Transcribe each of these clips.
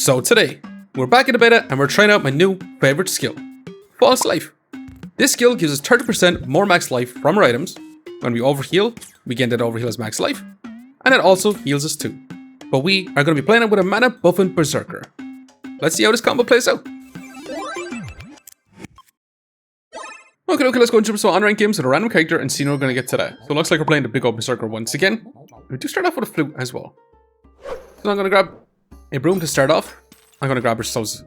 So today, we're back in the beta and we're trying out my new favorite skill, False Life. This skill gives us 30% more max life from our items. When we overheal, we gain that overheal as max life, and it also heals us too. But we are going to be playing it with a mana buffing Berserker. Let's see how this combo plays out. Okay, let's go into some on-ranked games with a random character and see what we're going to get today. So it looks like we're playing the big old Berserker once again. We do start off with a flute as well. So I'm going to grab a broom to start off. I'm going to grab ourselves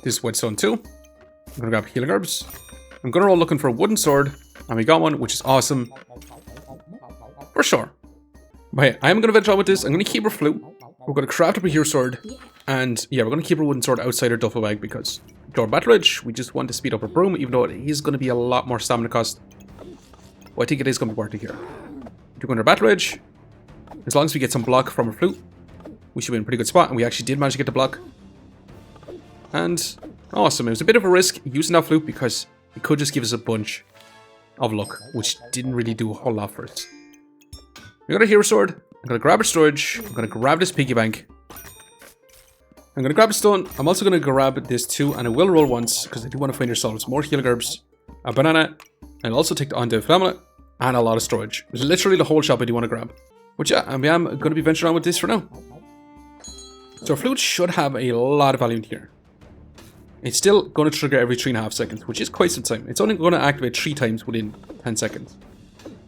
this whetstone too. I'm going to grab healing herbs. I'm going to roll looking for a wooden sword. And we got one, which is awesome. For sure. But hey, I am going to venture on with this. I'm going to keep our flute. We're going to craft up a hero sword. And yeah, we're going to keep our wooden sword outside our duffel bag because during Battle Ridge, we just want to speed up our broom, even though it is going to be a lot more stamina cost. Well, I think it is going to be worth it here. We're going to Battle Ridge. As long as we get some block from our flute, we should be in a pretty good spot. And we actually did manage to get the block. And awesome. It was a bit of a risk using that flute because it could just give us a bunch of luck, which didn't really do a whole lot for us. We got a hero sword. I'm going to grab our storage. I'm going to grab this piggy bank. I'm going to grab a stone. I'm also going to grab this too, and I will roll once because I do want to find ourselves more healing herbs, a banana. I'll also take the undead flammula and a lot of storage. There's literally the whole shop I do want to grab. But yeah, I mean, I'm going to be venturing on with this for now. So our flute should have a lot of value in here. It's still going to trigger every 3.5 seconds, which is quite some time. It's only going to activate 3 times within 10 seconds.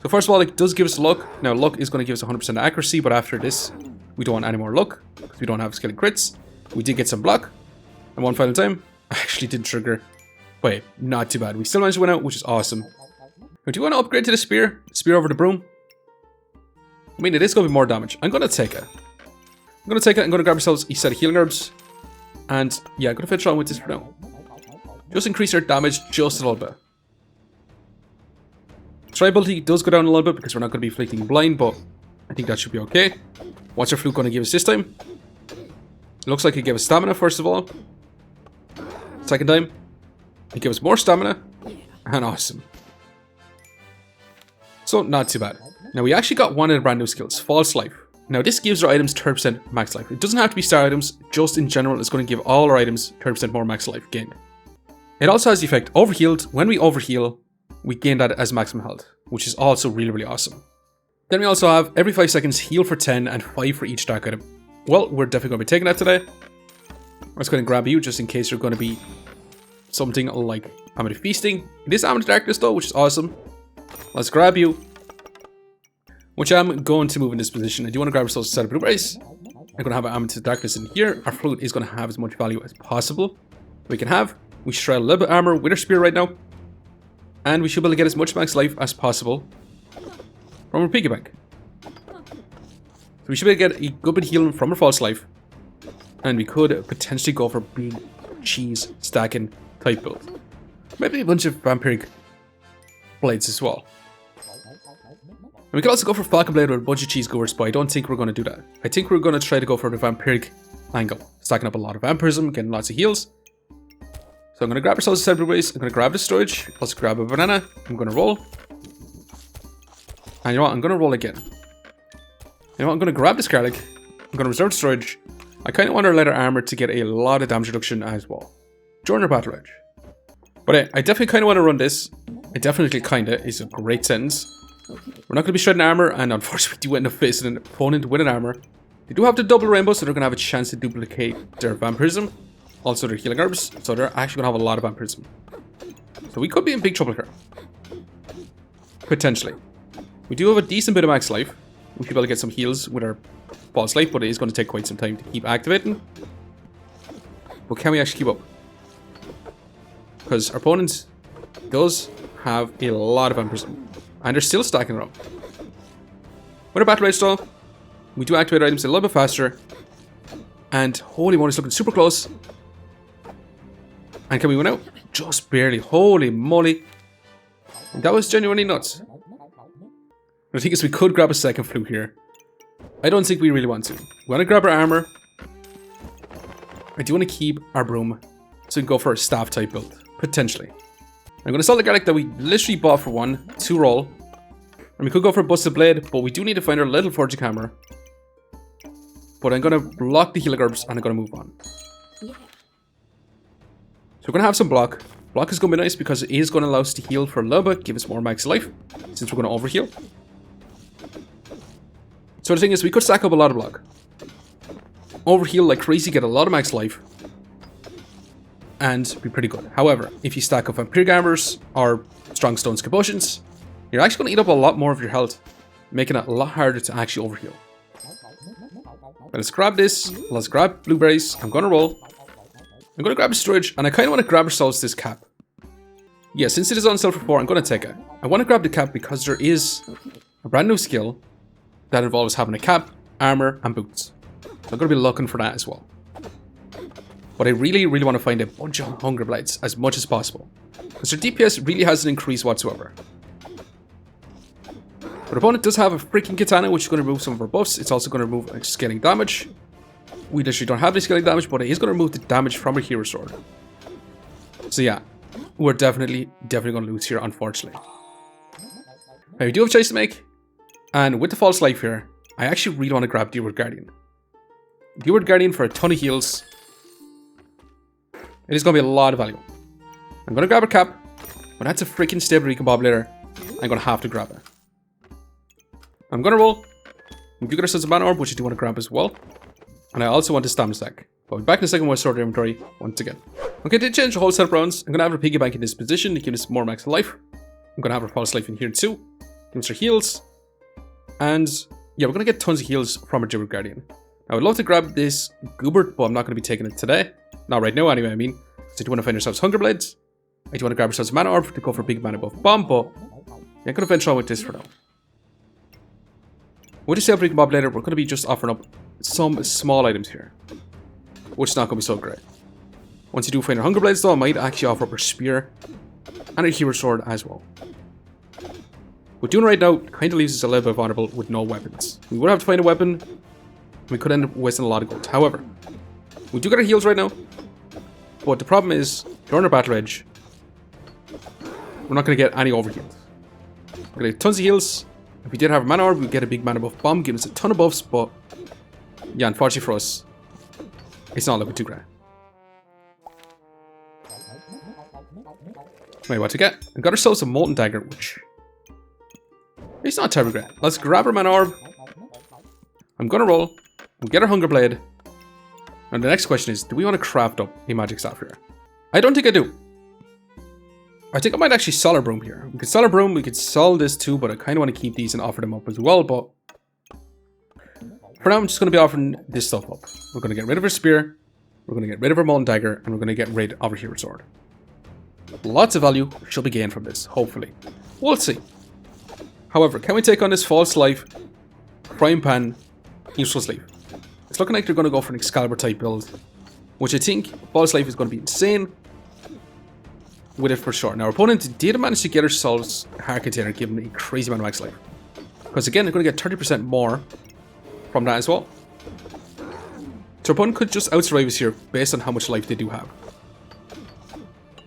So first of all, it does give us luck. Now luck is going to give us 100% accuracy, but after this, we don't want any more luck because we don't have skill crits. We did get some block. And one final time, I actually didn't trigger. Wait, not too bad. We still managed to win out, which is awesome. Now, do you want to upgrade to the spear? Spear over the broom? I mean, it is going to be more damage. I'm going to take it. I'm going to take it. I'm going to grab ourselves a set of healing herbs. And yeah, I'm going to finish on with this for now. Just increase our damage just a little bit. Triability does go down a little bit because we're not going to be inflicting blind, but I think that should be okay. What's our flute going to give us this time? It looks like it gave us stamina first of all. Second time, it gave us more stamina. And awesome. So not too bad. Now we actually got one of the brand new skills, False Life. Now this gives our items 30% max life. It doesn't have to be star items, just in general it's going to give all our items 30% more max life gained. It also has the effect overhealed. When we overheal, we gain that as maximum health, which is also really awesome. Then we also have every 5 seconds heal for 10 and 5 for each dark item. Well, we're definitely going to be taking that today. I'm just going to grab you just in case you're going to be something like Amity Feasting. It is Amity Darkness though, which is awesome. Let's grab you. Which I'm going to move in this position. I do want to grab ourselves a set of blueberries. I'm going to have an Amity Darkness in here. Our flute is going to have as much value as possible. We can have. We should try a little bit of armor with our spear right now. And we should be able to get as much max life as possible from our piggy bank. So we should be able to get a good bit of healing from our False Life. And we could potentially go for big cheese stacking type build. Maybe a bunch of vampiric blades as well. And we could also go for Falcon Blade with a bunch of cheese goers, but I don't think we're going to do that. I think we're going to try to go for the vampiric angle. Stacking up a lot of vampirism, getting lots of heals. So I'm going to grab ourselves several ways. I'm going to grab the storage. Let's grab a banana. I'm going to roll. And you know what? I'm going to roll again. You know what? I'm going to grab this garlic. I'm going to reserve the storage. I kind of want our leather armor to get a lot of damage reduction as well during our battle edge. But I definitely kind of want to run this. It definitely kind of is a great sentence. We're not going to be shredding armor, and unfortunately we do end up facing an opponent with an armor. They do have the double rainbow, so they're going to have a chance to duplicate their vampirism. Also their healing herbs, so they're actually going to have a lot of vampirism. So we could be in big trouble here. Potentially. We do have a decent bit of max life. We should be able to get some heals with our False Life, but it is going to take quite some time to keep activating. But can we actually keep up? Because our opponent does have a lot of vampirism. And they're still stacking around. With our battle rage though, we do activate our items a little bit faster. And holy moly, it's looking super close. And can we win out? Just barely. Holy moly. And that was genuinely nuts. The thing is, we could grab a second flute here. I don't think we really want to. We want to grab our armor. I do want to keep our broom so we can go for a staff type build. Potentially. I'm going to sell the garlic that we literally bought for 2 roll. And we could go for a busted blade, but we do need to find our little forging hammer. But I'm going to block the healing herbs and I'm going to move on. we're going to have some block. Block is going to be nice because it is going to allow us to heal for a little bit, give us more max life, since we're going to overheal. So the thing is, we could stack up a lot of block. Overheal like crazy, get a lot of max life, and be pretty good. However, if you stack up Vampiric Armors or Strong Stone Skip Potions, you're actually going to eat up a lot more of your health, making it a lot harder to actually overheal. Let's grab this. Let's grab blueberries. I'm going to roll. I'm going to grab a storage, and I kind of want to grab ourselves this cap. Yeah, since it is on sale for 4, I'm going to take it. I want to grab the cap because there is a brand new skill that involves having a cap, armor, and boots. So I'm going to be looking for that as well. But I really, really want to find a bunch of Hunger Blades as much as possible, because their DPS really hasn't increased whatsoever. Our opponent does have a freaking katana, which is going to remove some of our buffs. It's also going to remove scaling damage. We literally don't have any scaling damage, but it is going to remove the damage from our hero sword. So yeah, we're definitely going to lose here, unfortunately. Now, we do have a choice to make, and with the false life here, I actually really want to grab Deerwood Guardian. Deerwood Guardian for a ton of heals. It is going to be a lot of value. I'm going to grab a cap, but that's a freaking stable recon bob later. I'm going to have to grab it. I'm going to roll. We do get ourselves a mana orb, which I do want to grab as well. And I also want a stamina stack. I'll be back in a second with sword inventory once again. Okay, to change the whole set of rounds, I'm going to have our piggy bank in this position to give us more max life. I'm going to have our false life in here too. Give us our heals. And yeah, we're going to get tons of heals from our Deerwood Guardian. I would love to grab this Goobert, but I'm not going to be taking it today. Not right now anyway, I mean. So I do want to find ourselves Hunger Blades. I do want to grab ourselves a mana orb to go for a big mana buff bomb, but yeah, I'm going to venture on with this for now. With the sale break mob later, we're going to be just offering up some small items here, which is not going to be so great. Once you do find your Hunger Blades though, I might actually offer up our Spear and our Hero Sword as well. What we're doing right now kind of leaves us a little bit vulnerable with no weapons. We would have to find a weapon. We could end up wasting a lot of gold. However, we do get our heals right now, but the problem is, during our battle edge, we're not going to get any overheals. We're going to get tons of heals. If we did have a mana orb, we'd get a big mana buff bomb, give us a ton of buffs, but yeah, unfortunately for us, it's not looking too great. Wait, what to get? I got ourselves a Molten Dagger, which it's not terribly great. Let's grab our mana orb. I'm gonna roll. We'll get our Hunger Blade. And the next question is, do we want to craft up a magic staff here? I don't think I do. I think I might actually sell our broom here. We could sell our broom, we could sell this too, but I kind of want to keep these and offer them up as well, but for now I'm just going to be offering this stuff up. We're going to get rid of our spear, we're going to get rid of our Molten Dagger, and we're going to get rid of our Hero Sword. Lots of value should be gained from this, hopefully. We'll see. However, can we take on this False Life, Frying Pan, Useless Leaf? It's looking like they're going to go for an Excalibur type build, which I think False Life is going to be insane with it for sure. Now, our opponent did manage to get ourselves a Heart Container, giving a crazy amount of max life. Because again, they're going to get 30% more from that as well. So our opponent could just outsurvive us here based on how much life they do have.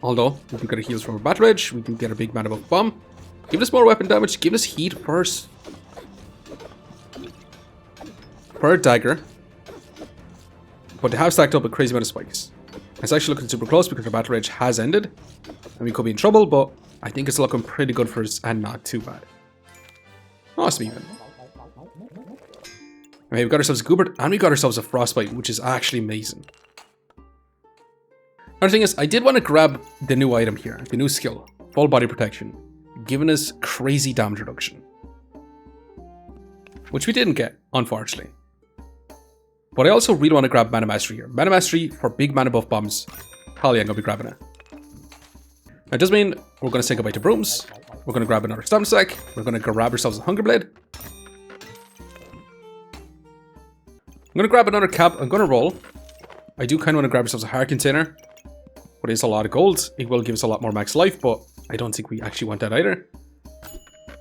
Although, we do get our heals from our Battle Edge, we do get our big mana buff bomb. Give us more weapon damage, give us heat first. For our dagger. But they have stacked up a crazy amount of spikes. It's actually looking super close because our Battle Rage has ended. And we could be in trouble, but I think it's looking pretty good for us and not too bad. Awesome even. Okay, we got ourselves a Goobert and we got ourselves a Frostbite, which is actually amazing. Another thing is, I did want to grab the new item here, the new skill, Full Body Protection, giving us crazy damage reduction. Which we didn't get, unfortunately. But I also really want to grab Mana Mastery here. Mana Mastery for big mana buff bombs. Hell yeah, I'm going to be grabbing it. Now, it does mean we're going to say goodbye to brooms. We're going to grab another stamina stack. We're going to grab ourselves a Hunger Blade. I'm going to grab another cap. I'm going to roll. I do kind of want to grab ourselves a Heart Container. But it's a lot of gold. It will give us a lot more max life, but I don't think we actually want that either.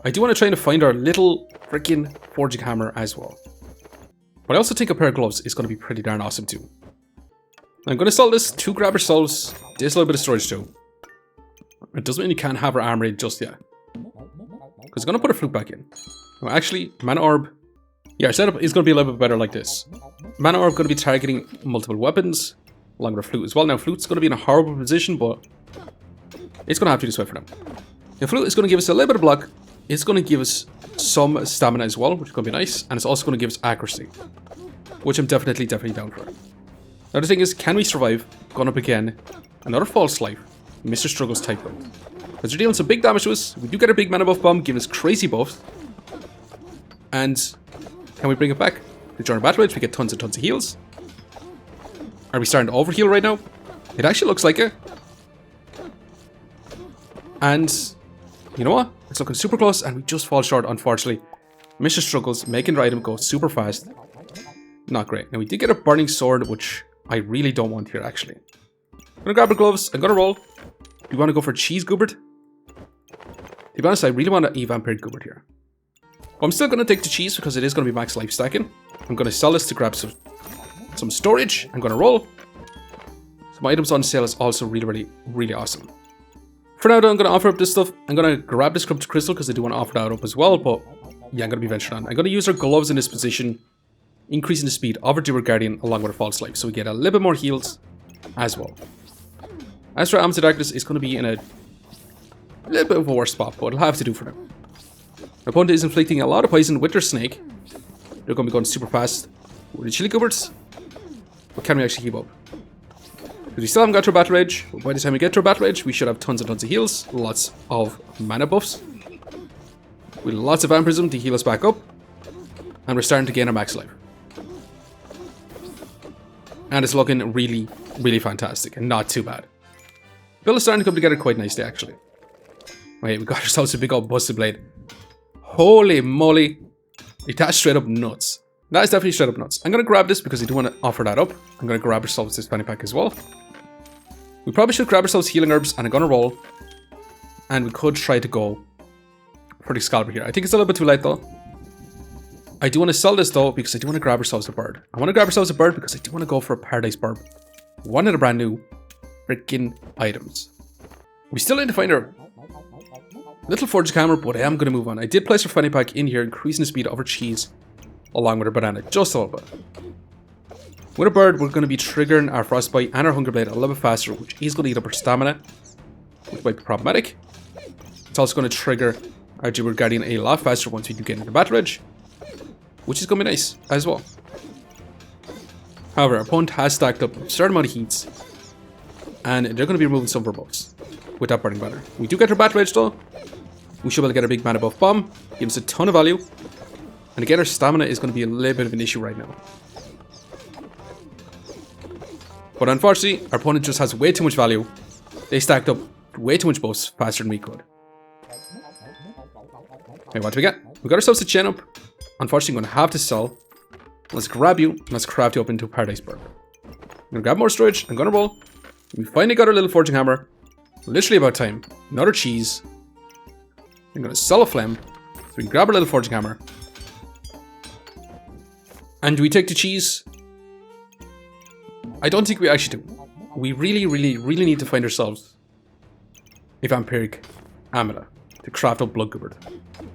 I do want to try and find our little freaking Forging Hammer as well. But I also think a pair of gloves is going to be pretty darn awesome too. I'm going to sell this to grab ourselves this little bit of storage too. It doesn't mean you can't have our armory just yet. Because I'm going to put a flute back in. Well, actually, Mana Orb. Yeah, our setup is going to be a little bit better like this. Mana Orb going to be targeting multiple weapons. along with our flute as well. Now, flute's going to be in a horrible position, but it's going to have to do this way for now. The flute is going to give us a little bit of block. It's going to give us some stamina as well, which is going to be nice. And it's also going to give us accuracy, which I'm definitely down for. Now, the thing is, can we survive going up again? Another false life. Mr. Struggles type build. Because they're dealing some big damage to us. We do get a big mana buff bomb, giving us crazy buffs. And can we bring it back? During our battle rage, we get tons and tons of heals. Are we starting to overheal right now? It actually looks like it. And you know what? It's looking super close, and we just fall short, unfortunately. Mr. Struggles, making the item go super fast. Not great. Now, we did get a burning sword, which I really don't want here, actually. I'm gonna grab our gloves. I'm gonna roll. Do you want to go for cheese goobert? To be honest, I really want an vampiric goobert here. But I'm still gonna take the cheese because it is gonna be max life stacking. I'm gonna sell this to grab some storage. I'm gonna roll. Some items on sale is also really awesome. For now, though, I'm gonna offer up this stuff. I'm gonna grab this corrupted crystal because I do want to offer that up as well. But yeah, I'm gonna be venturing on. I'm gonna use our gloves in this position, increasing the speed of our Dual Guardian along with our false life, so we get a little bit more heals as well. As for Amazon Darkness, it's gonna be in a little bit of a worse spot, but it'll have to do for now. My opponent is inflicting a lot of poison with their snake. They're gonna be going super fast with the chili gooberts. But can we actually keep up? Because we still haven't got to our battle rage. But by the time we get to our battle rage, we should have tons and tons of heals, lots of mana buffs, with lots of vampirism to heal us back up, and we're starting to gain our max life. And it's looking really fantastic and not too bad. Build is starting to come together quite nicely, actually. Wait, we got ourselves a big old busted blade. Holy moly! That's straight up nuts. That is definitely straight up nuts. I'm gonna grab this because I do want to offer that up. I'm gonna grab ourselves this fanny pack as well. We probably should grab ourselves healing herbs, and I'm gonna roll. And we could try to go for the Excalibur here. I think it's a little bit too late though. I do want to sell this though because I do want to grab ourselves a bird. I want to grab ourselves a bird because I do want to go for a Paradise Burb. One of the brand new freaking items. We still need to find our little forge hammer, but I am going to move on. I did place our fanny pack in here, increasing the speed of our cheese along with our banana just a little bit. With a bird, we're going to be triggering our frostbite and our hunger blade a little bit faster, which is going to eat up our stamina, which might be problematic. It's also going to trigger our Dual Guardian a lot faster once we do get into battle rage, which is going to be nice as well. However, our opponent has stacked up a certain amount of heats, and they're going to be removing some of our buffs with that burning banner. We do get our battle rage though. We should be able to get a big mana buff bomb, give us a ton of value, and again our stamina is going to be a little bit of an issue right now. But unfortunately, our opponent just has way too much value. They stacked up way too much buffs faster than we could. Okay, what do we get? We got ourselves a chain up. Unfortunately, I'm going to have to sell. Let's grab you, and let's craft you up into a Paradise Burb. I'm going to grab more storage. I'm going to roll. We finally got our little forging hammer. Literally about time. Another cheese. I'm going to sell a flame. So we can grab our little forging hammer. And do we take the cheese? I don't think we actually do. We really need to find ourselves a vampiric amula to craft up Blood Goobert.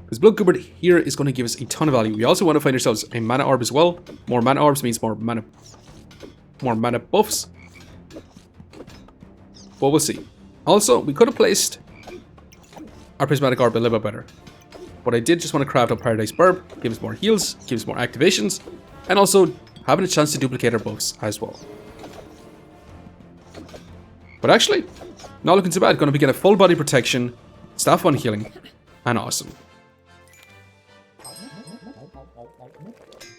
Because Blood Goobert here is going to give us a ton of value. We also want to find ourselves a mana orb as well. More mana orbs means more mana buffs. But we'll see. Also, we could have placed our prismatic orb a little bit better. But I did just want to craft up Paradise Burb, give us more heals, give us more activations, and also having a chance to duplicate our buffs as well. But actually, not looking too bad. Going to be getting a full body protection, staff on healing, and awesome.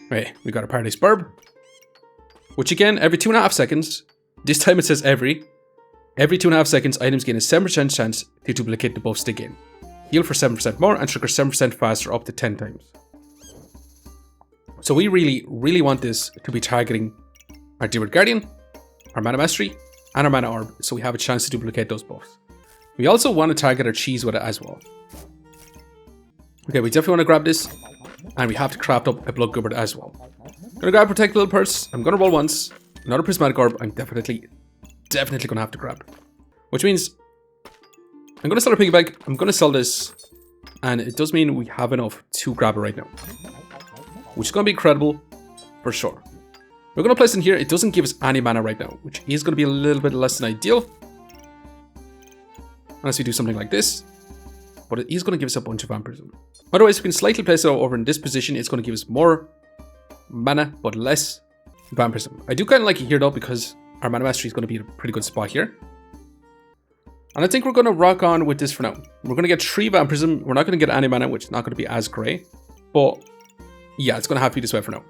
Right, we got a Paradise Burb, which again, every 2.5 seconds, this time it says every 2.5 seconds, items gain a 7% chance to duplicate the buffs they gain. Heal for 7% more and trigger 7% faster up to 10 times. So we really want this to be targeting our Dual Guardian, our Mana Mastery, and our Mana Orb, so we have a chance to duplicate those buffs. We also want to target our cheese with it as well. Okay, we definitely want to grab this, and we have to craft up a Blood Goobert as well. I'm gonna grab Protect Little Purse. I'm gonna roll once. Another Prismatic Orb. I'm definitely gonna have to grab, which means I'm gonna sell our piggy bank. I'm gonna sell this, and it does mean we have enough to grab it right now, which is gonna be incredible for sure. We're going to place in here. It doesn't give us any mana right now, which is going to be a little bit less than ideal. Unless we do something like this. But it is going to give us a bunch of vampirism. Otherwise, we can slightly place it over in this position. It's going to give us more mana, but less vampirism. I do kind of like it here though, because our mana mastery is going to be in a pretty good spot here. And I think we're going to rock on with this for now. We're going to get 3 vampirism. We're not going to get any mana, which is not going to be as great. But yeah, it's going to have to be this way for now.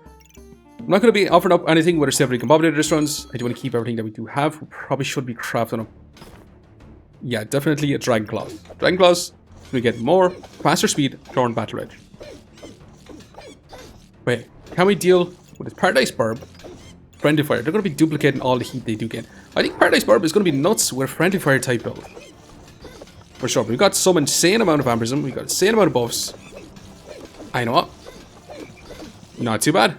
I'm not going to be offering up anything with our Stability Combobulator this runs. I do want to keep everything that we do have. We probably should be crafting up. Yeah, definitely a Dragon Claws. Dragon Claws, we get more, faster speed, Thorn Battle Rage. Wait, can we deal with this Paradise Burb? Friendly Fire. They're going to be duplicating all the heat they do get. I think Paradise Burb is going to be nuts with a Friendly Fire type build. For sure. We've got some insane amount of vampirism. We've got insane amount of buffs. I know what. Not too bad.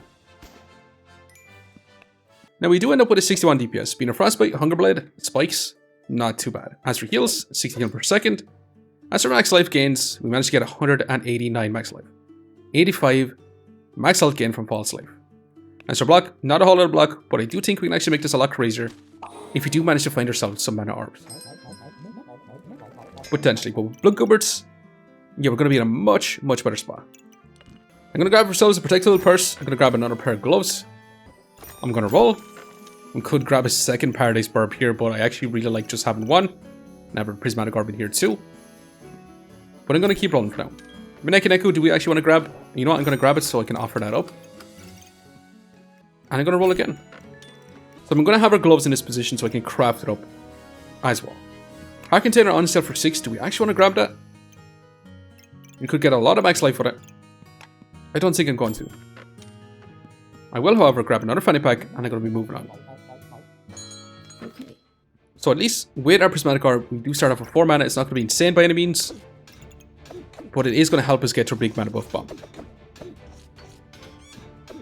Now we do end up with a 61 DPS. Being a Frostbite, Hunger Blade, Spikes, not too bad. As for heals, 60 heal per second. As for max life gains, we managed to get 189 max life. 85 max health gain from False Life. As for block, not a whole lot of block, but I do think we can actually make this a lot crazier if we do manage to find ourselves some mana orbs. Potentially, but with Blood Guberts, yeah, we're going to be in a much better spot. I'm going to grab ourselves a Protectable Purse. I'm going to grab another pair of gloves. I'm going to roll. We could grab a second Paradise Burb here, but I actually really like just having one. And have a Prismatic Orb in here too. But I'm going to keep rolling for now. Maneki, do we actually want to grab? You know what, I'm going to grab it so I can offer that up. And I'm going to roll again. So I'm going to have our gloves in this position so I can craft it up as well. Our container on sale for 6. Do we actually want to grab that? You could get a lot of max life with it. I don't think I'm going to. I will, however, grab another fanny pack and I'm going to be moving on. So at least with our Prismatic Orb, we do start off with 4 mana. It's not going to be insane by any means. But it is going to help us get to a big mana buff bomb.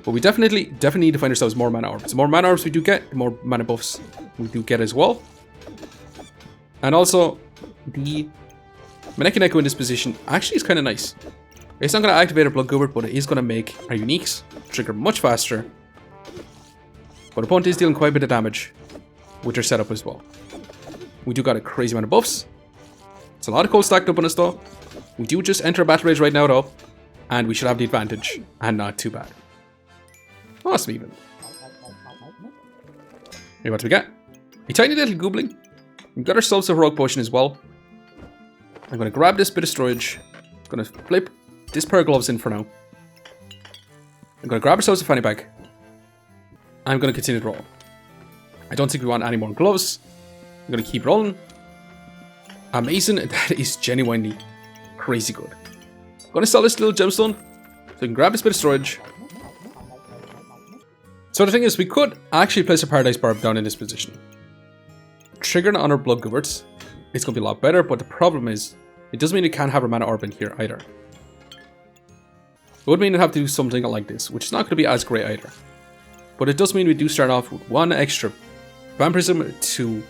But we definitely need to find ourselves more mana orbs. The more mana orbs we do get, the more mana buffs we do get as well. And also, the Maneki in this position actually is kind of nice. It's not going to activate our Blood Gubert, but it is going to make our uniques trigger much faster. But opponent is dealing quite a bit of damage with their setup as well. We do got a crazy amount of buffs. It's a lot of cold stacked up on us though. We do just enter a Battle Rage right now though. And we should have the advantage. And not too bad. Awesome even. Hey, what do we get? A tiny little Goobling. We've got ourselves a Heroic Potion as well. I'm going to grab this bit of storage. I'm going to flip this pair of gloves in for now. I'm going to grab ourselves a fanny pack. I'm going to continue to roll. I don't think we want any more gloves. I'm going to keep rolling. Amazing. That is genuinely crazy good. I'm going to sell this little gemstone. So we can grab this bit of storage. So the thing is, we could actually place a Paradise Burb down in this position. Triggering on our Blood Guberts, it's going to be a lot better, but the problem is, it doesn't mean we can't have our mana orb in here either. It would mean we'd have to do something like this, which is not going to be as great either. But it does mean we do start off with 1 extra Vampirism, 2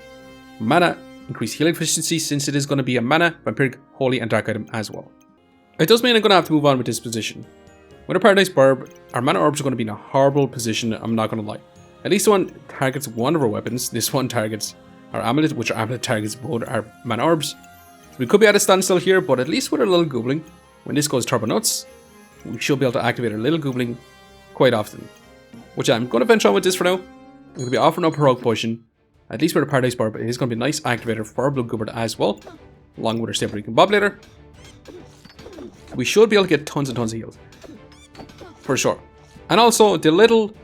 mana, increase healing efficiency since it is going to be a mana, Vampiric, Holy and Dark item as well. It does mean I'm going to have to move on with this position. With a Paradise Burb, our mana orbs are going to be in a horrible position, I'm not going to lie. At least one targets one of our weapons, this one targets our amulet, which our amulet targets both our mana orbs. So we could be at a standstill here, but at least with our little Goobling, when this goes turbo nuts, we should be able to activate our little Goobling quite often. Which I'm going to venture on with this for now. I'm going to be offering up Heroic Potion. At least with a Paradise Burb, it is going to be a nice activator for our Blood Gubert as well, along with our Stability Combobulator. We should be able to get tons and tons of heals. For sure. And also, the little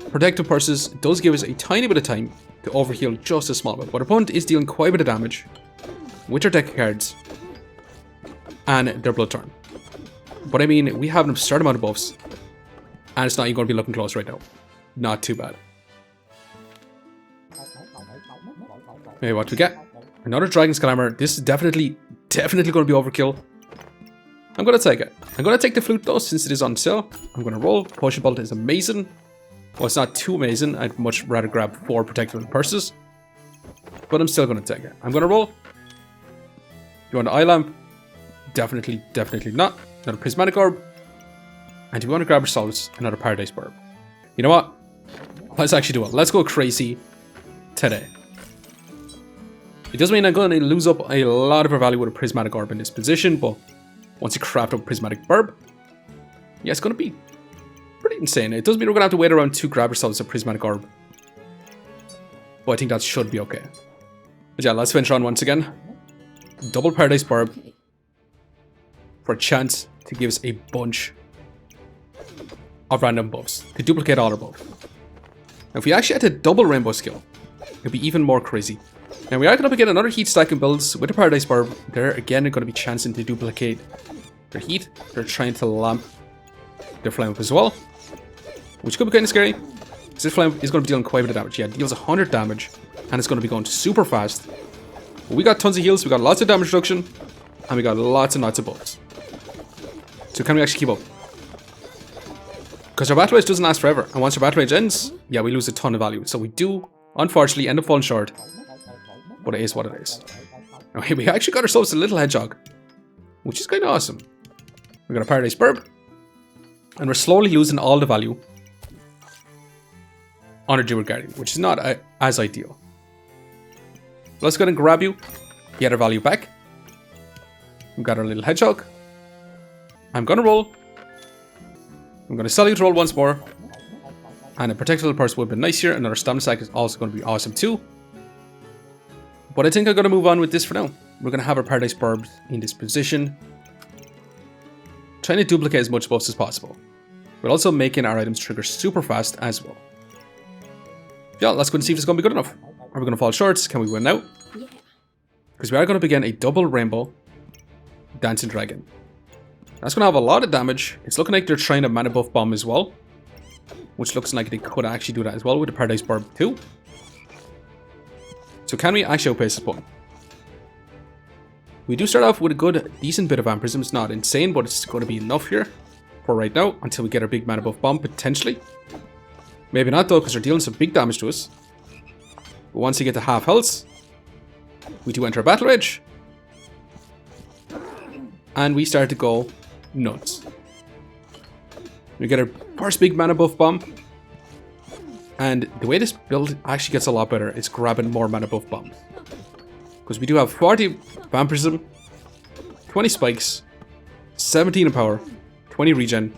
Protective Purses does give us a tiny bit of time to overheal just a small bit. But our opponent is dealing quite a bit of damage with their deck of cards and their Blood Turn. But I mean, we have an absurd amount of buffs, and it's not even going to be looking close right now. Not too bad. Maybe what do we get? Another Dragon's Glamour. This is definitely going to be overkill. I'm going to take it. I'm going to take the Flute though, since it is on sale. I'm going to roll. Potion Bolt is amazing. Well, it's not too amazing. I'd much rather grab 4 Protective Purses. But I'm still going to take it. I'm going to roll. You want an Eye Lamp? Definitely not. Another Prismatic Orb. And do we want to grab ourselves another Paradise Burb? You know what? Let's actually do it. Let's go crazy today. It does mean I'm going to lose up a lot of our value with a prismatic orb in this position, but once you craft up a prismatic burb, yeah, it's going to be pretty insane. It does mean we're going to have to wait around to grab ourselves a prismatic orb, but I think that should be okay. But yeah, let's finish on once again. Double Paradise Burb for a chance to give us a bunch of random buffs to duplicate all our buffs. Now, if we actually had to double Rainbow Skill, it'd be even more crazy. Now, we are going to get another heat stacking builds with the Paradise Burb. They're again going to be chancing to duplicate their heat. They're trying to lamp their flame up as well, which could be kind of scary. Because this flame is going to be dealing quite a bit of damage. Yeah, it deals 100 damage, and it's going to be going super fast. But we got tons of heals, we got lots of damage reduction, and we got lots and lots of buffs. So can we actually keep up? Because our battle rage doesn't last forever, and once our battle rage ends, yeah, we lose a ton of value. So we do, unfortunately, end up falling short. But it is what it is. Okay, we actually got ourselves a little hedgehog, which is kind of awesome. We got a Paradise Burb, and we're slowly losing all the value on our Jewel Guardian, which is not as ideal. Let's go ahead and grab you, get our value back. We've got our little hedgehog. I'm gonna roll. I'm gonna sell you to roll once more. And a protectable purse would be nice here. Another stamina stack is also gonna be awesome too. But I think I'm gonna move on with this for now. We're gonna have our Paradise Burbs in this position, trying to duplicate as much buffs as possible, but also making our items trigger super fast as well. Yeah, let's go and see if it's gonna be good enough. Are we gonna fall short? Can we win now? Yeah. Because we are gonna begin a double rainbow dancing dragon. That's gonna have a lot of damage. It's looking like they're trying to mana buff bomb as well, which looks like they could actually do that as well with the Paradise Burb too. So can we actually outpace this button? We do start off with a good, decent bit of vampirism. It's not insane, but it's going to be enough here for right now until we get our big mana buff bomb potentially. Maybe not though, because they're dealing some big damage to us. But once you get to half health, we do enter a battle rage, and we start to go nuts. We get our first big mana buff bomb, and the way this build actually gets a lot better is grabbing more mana buff bombs. Because we do have 40 vampirism, 20 spikes, 17 in power, 20 regen,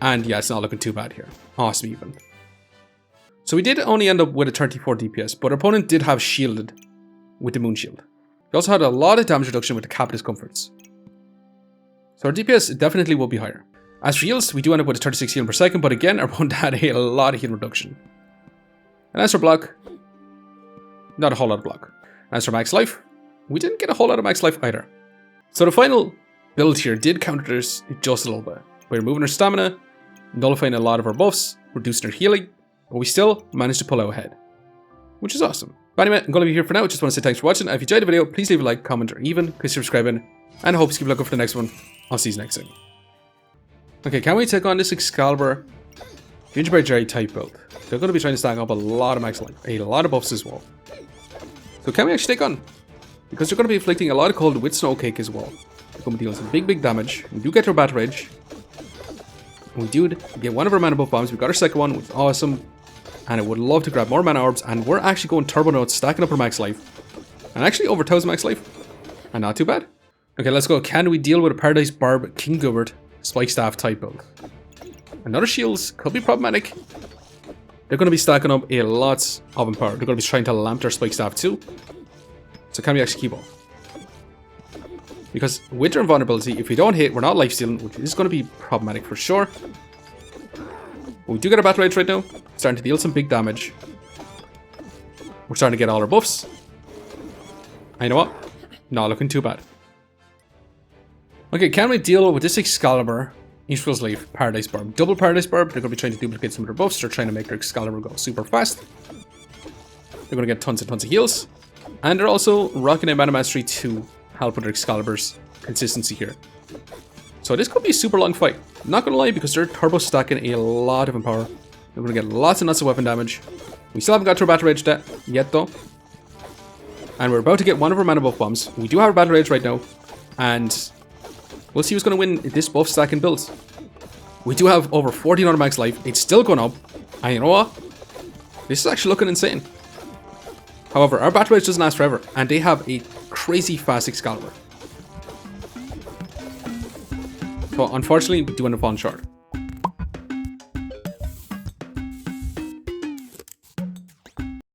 and yeah, it's not looking too bad here. Awesome even. So we did only end up with a 34 DPS, but our opponent did have shielded with the moon shield. We also had a lot of damage reduction with the cap discomforts. So our DPS definitely will be higher. As for heals, we do end up with a 36 healing per second, but again, our opponent had a lot of healing reduction. And as for block, not a whole lot of block. As for max life, we didn't get a whole lot of max life either. So the final build here did counter this just a little bit. By removing our stamina, nullifying a lot of our buffs, reducing our healing, but we still managed to pull out ahead, which is awesome. But anyway, I'm going to be here for now. Just want to say thanks for watching. If you enjoyed the video, please leave a like, comment, or even consider subscribing. And I hope you keep looking for the next one. I'll see you next time. Okay, can we take on this Excalibur Gingerbread Jerry type build? They're going to be trying to stack up a lot of max life, a lot of buffs as well. So can we actually take on? Because they're going to be inflicting a lot of cold with Snowcake as well. They're going to be dealing some big damage. We do get our Battle Rage. We do get one of our mana buff bombs. We got our second one, which is awesome. And I would love to grab more mana orbs. And we're actually going turbo notes, stacking up our max life. And actually over 1000 max life. And not too bad. Okay, let's go. Can we deal with a Paradise Burb King Gilbert Spike Staff type build? Another shields could be problematic. They're going to be stacking up a lot of empower. They're going to be trying to lamp their Spike Staff too. So can we actually keep up? Because with their invulnerability, if we don't hit, we're not lifestealing, which is going to be problematic for sure. But we do get our battle rage right now, starting to deal some big damage. We're starting to get all our buffs. And you know what? Not looking too bad. Okay, can we deal with this Excalibur Instructor's Leaf Paradise Burb? Double Paradise Burb. They're going to be trying to duplicate some of their buffs. They're trying to make their Excalibur go super fast. They're going to get tons and tons of heals. And they're also rocking a Mana Mastery to help with their Excalibur's consistency here. So this could be a super long fight. Not gonna lie, because they're turbo stacking a lot of empower. They're gonna get lots and lots of weapon damage. We still haven't got to our battle rage yet though. And we're about to get one of our mana buff bombs. We do have our battle rage right now. And we'll see who's gonna win this buff stacking build. We do have over 1400 max life. It's still going up. And you know what? This is actually looking insane. However, our battle rage doesn't last forever, and they have a crazy fast Excalibur. So unfortunately, we do end up falling short.